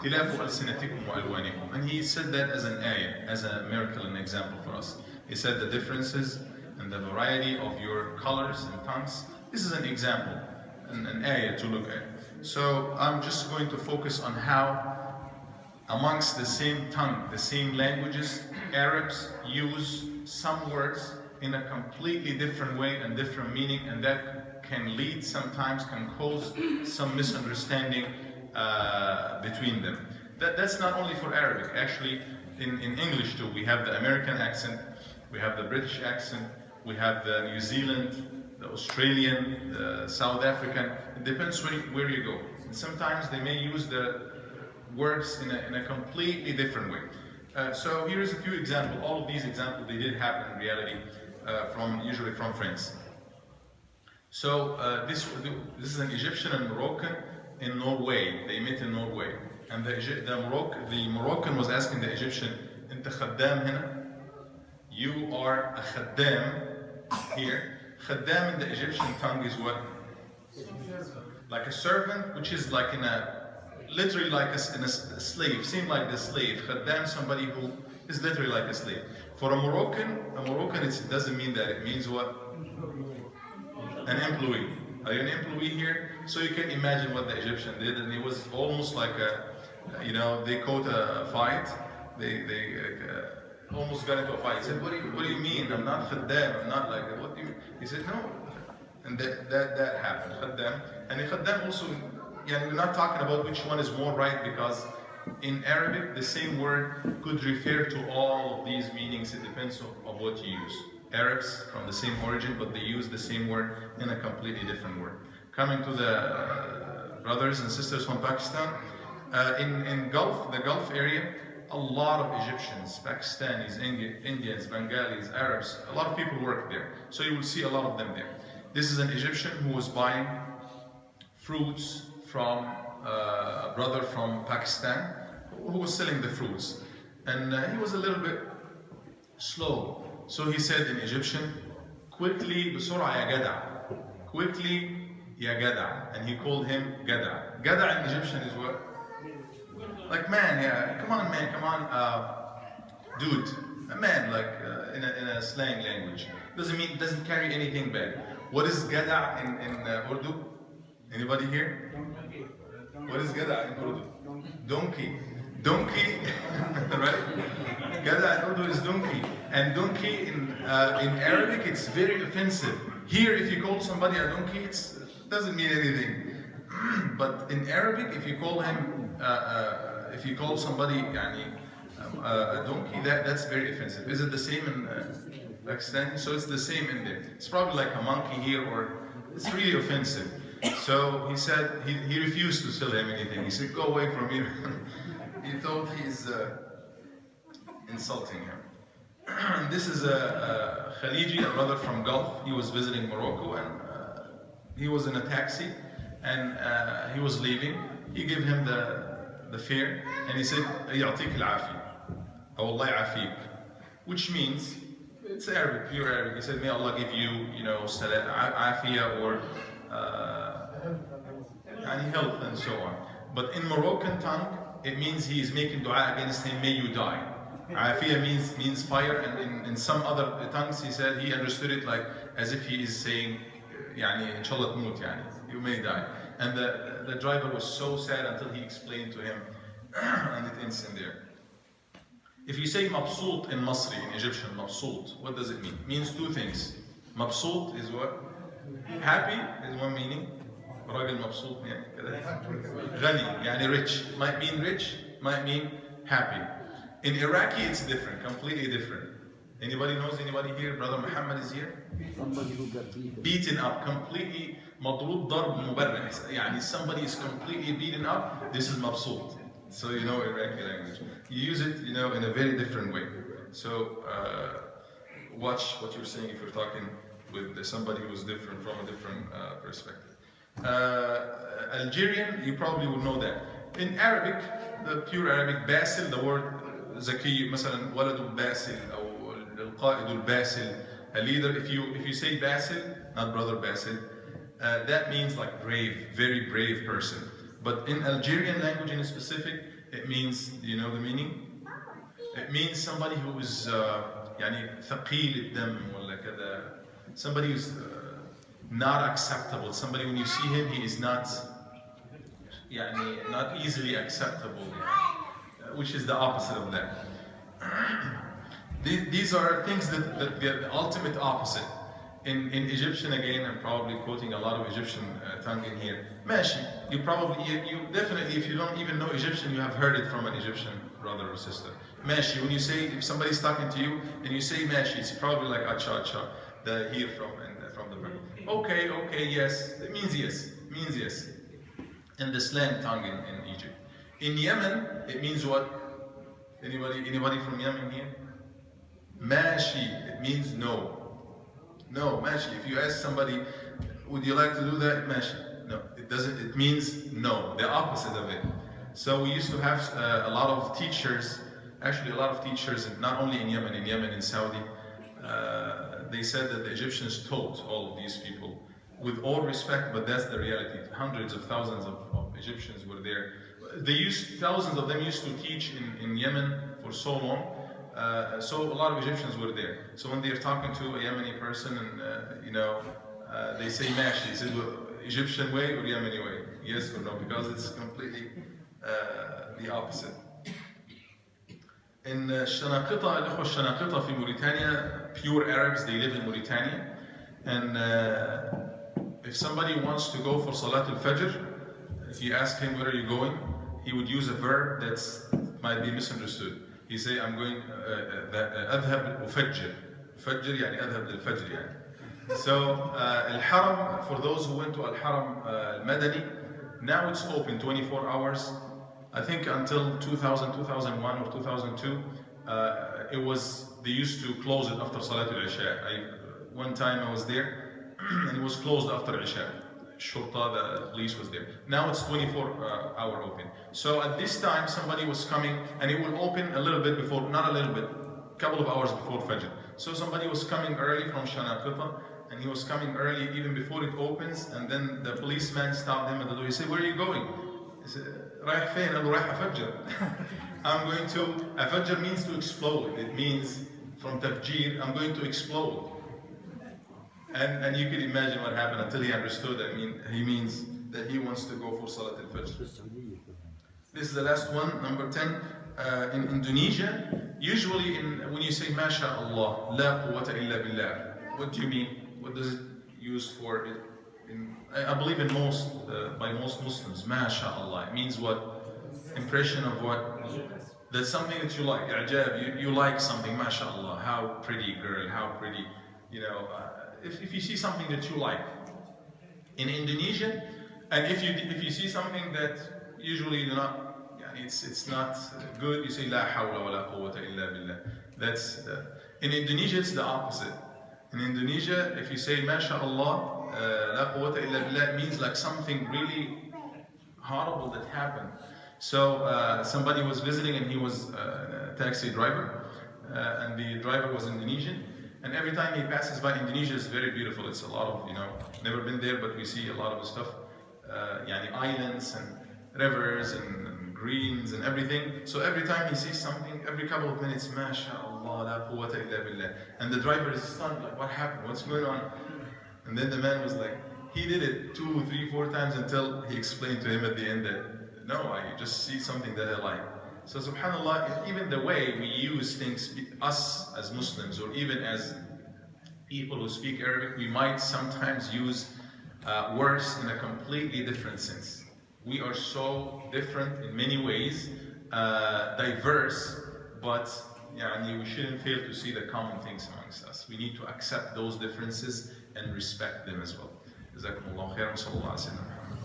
اختلاف ألسنتكم وألوانكم. And he said that as an ayah, as a miracle, an example for us. He said the differences and the variety of your colors and tongues. This is an example, an ayah to look at. So I'm just going to focus on how amongst the same tongue, the same languages, Arabs use some words in a completely different way and different meaning, and that can lead, sometimes can cause some misunderstanding between them. That's not only for Arabic. Actually, in English too, we have the American accent, we have the British accent, we have the New Zealand, the Australian, the South African. It depends where you go. And sometimes they may use the words in a completely different way. So here's a few examples. All of these examples, they did happen in reality, usually from friends. So this is an Egyptian and Moroccan in Norway. They met in Norway. And the Moroccan was asking the Egyptian, "Inta khaddam hina?" You are a khaddam here. Khaddam in the Egyptian tongue is what? Like a servant, which is like literally like a slave, seem like the slave. Khaddam, somebody who is literally like a slave. For a Moroccan it doesn't mean that. It means what? An employee. Are you an employee here? So you can imagine what the Egyptian did, and it was almost like they caught a fight. They almost got into a fight. He said, what do you mean? I'm not Khaddam, I'm not like that. What do you mean? He said, no. And that happened, Khaddam. And in Khaddam also, we're not talking about which one is more right, because in Arabic, the same word could refer to all of these meanings. It depends on what you use. Arabs from the same origin, but they use the same word in a completely different word. Coming to the brothers and sisters from Pakistan, in the Gulf area, a lot of Egyptians, Pakistanis, Indians, Bengalis, Arabs, a lot of people work there. So you will see a lot of them there. This is an Egyptian who was buying fruits from a brother from Pakistan who was selling the fruits. And he was a little bit slow. So he said in Egyptian, "Quickly, بسرعة يا جدع." Quickly, ya gada. And he called him Gada. Gada in Egyptian is what? Like man, yeah. Come on, man, come on. Dude. A man, like in a slang language. Doesn't carry anything bad. What is Gada in Urdu? Anybody here? What is Gada in Urdu? Donkey. Donkey, right? Gada in Urdu is donkey. And donkey in Arabic, it's very offensive. Here, if you call somebody a donkey, it doesn't mean anything. But in Arabic, if you call somebody a donkey, that's very offensive. Is it the same in Pakistan? So it's the same in there. It's probably like a monkey here, or it's really offensive. So he said he refused to sell him anything. He said, "Go away from here." He thought he's insulting him. This is a Khaliji, a brother from Gulf. He was visiting Morocco, and he was in a taxi, and he was leaving. He gave him the fare, and he said, "يعطيك العافية," أو الله يعافيك, which means, it's Arabic, pure Arabic. He said, "May Allah give you, afiyah," or health and so on. But in Moroccan tongue, it means he is making dua against him, "May you die." Afiyah means fire, and in some other tongues he said he understood it like as if he is saying, "Inshallah tmut," you may die. And the driver was so sad until he explained to him, and it ends in there. If you say mabsoot in Masri, in Egyptian, mabsoot, what does it mean? It means two things. Mabsoot is what? Happy is one meaning. راجل مبسوط غني, rich. Might mean rich, might mean happy. In Iraqi, it's different, completely different. Anybody knows anybody here? Brother Muhammad is here. Somebody who got beaten up, completely مضروب ضرب مبرح. Somebody is completely beaten up. This is mabsoot. So you know Iraqi language. You use it, in a very different way. So watch what you're saying if you're talking with somebody who's different from a different perspective. Algerian, you probably will know that. In Arabic, the pure Arabic, basil, the word زكي مثلا ولد باسل أو القائد الباسل, a leader. If you say basil, not brother basil, that means like brave, very brave person. But in Algerian language in specific, It means, do you know the meaning? It means somebody who is يعني ثقيل الدم ولا كذا. Somebody who's not acceptable. Somebody when you see him, he is not يعني not easily acceptable. Which is the opposite of that. These are things that get the ultimate opposite. In Egyptian, again, I'm probably quoting a lot of Egyptian tongue in here. Mashi, you definitely, if you don't even know Egyptian, you have heard it from an Egyptian brother or sister. Mashi, when you say, if somebody's talking to you and you say Mashi, it's probably like acha acha, the here from the verb. Okay, yes, it means yes, in the slang tongue in Egypt. In Yemen, it means what? Anybody from Yemen here? Mashi, it means no. No, mashi. If you ask somebody, would you like to do that? Mashi. No, it doesn't. It means no, the opposite of it. So we used to have a lot of teachers, actually a lot of teachers, not only in Yemen, in Saudi, they said that the Egyptians taught all of these people with all respect, but that's the reality. Hundreds of thousands of Egyptians were there. Thousands of them used to teach in Yemen for so long. So a lot of Egyptians were there. So when they're talking to a Yemeni person and they say mashi, they say Egyptian way or Yemeni way? Yes or no? Because it's completely the opposite. In الشناقطة, الإخوة الشناقطة في Mauritania, pure Arabs, they live in Mauritania. And if somebody wants to go for Salat al-Fajr, if you ask him where are you going, he would use a verb that might be misunderstood. He say, I'm going, أذهب أفجر. أفجر يعني أذهب للفجر يعني. So, Al-Haram, for those who went to Al-Haram Al-Madani, now it's open 24 hours. I think until 2000, 2001 or 2002, they used to close it after Salat al-Isha. One time I was there, and it was closed after Isha. Shurta, the police was there. Now it's 24-hour open. So at this time, somebody was coming, and it will open a little bit before, not a little bit, a couple of hours before Fajr. So somebody was coming early from Shanaqita, and he was coming early even before it opens, and then the policeman stopped him at the door. He said, where are you going? He said, رايح فين? أنا رايح أفجر. I'm going to, Afajr means to explode. It means from Tafjir, I'm going to explode. And you can imagine what happened until he understood. I mean, he means that he wants to go for Salat al-Fajr. This is the last one, number 10. In Indonesia, usually when you say MashaAllah, La quwwata illa billah, what do you mean? What does it use for? I believe in by most Muslims, MashaAllah. It means what? Impression of what? That's something that you like. I'jab, you like something, MashaAllah. How pretty girl, how pretty, if you see something that you like. In Indonesia, and if you see something that usually it's not good, you say La hawla wa la quwwata illa billah. That's in Indonesia it's the opposite. In Indonesia, if you say MashaAllah, La quwwata illa billah, it means like something really horrible that happened. So somebody was visiting and he was a taxi driver, and the driver was Indonesian. And every time he passes by, Indonesia is very beautiful. It's a lot of, never been there, but we see a lot of stuff, islands and rivers and greens and everything. So every time he sees something, every couple of minutes, MashaAllah, la quwwata illa billah. And the driver is stunned, like, what happened? What's going on? And then the man was like, he did it 2, 3, 4 times until he explained to him at the end that, no, I just see something that I like. So subhanAllah, even the way we use things, us as Muslims, or even as people who speak Arabic, we might sometimes use words in a completely different sense. We are so different in many ways, diverse, but we shouldn't fail to see the common things amongst us. We need to accept those differences and respect them as well. جزاكم الله خيرا وصلى الله على سيدنا محمد.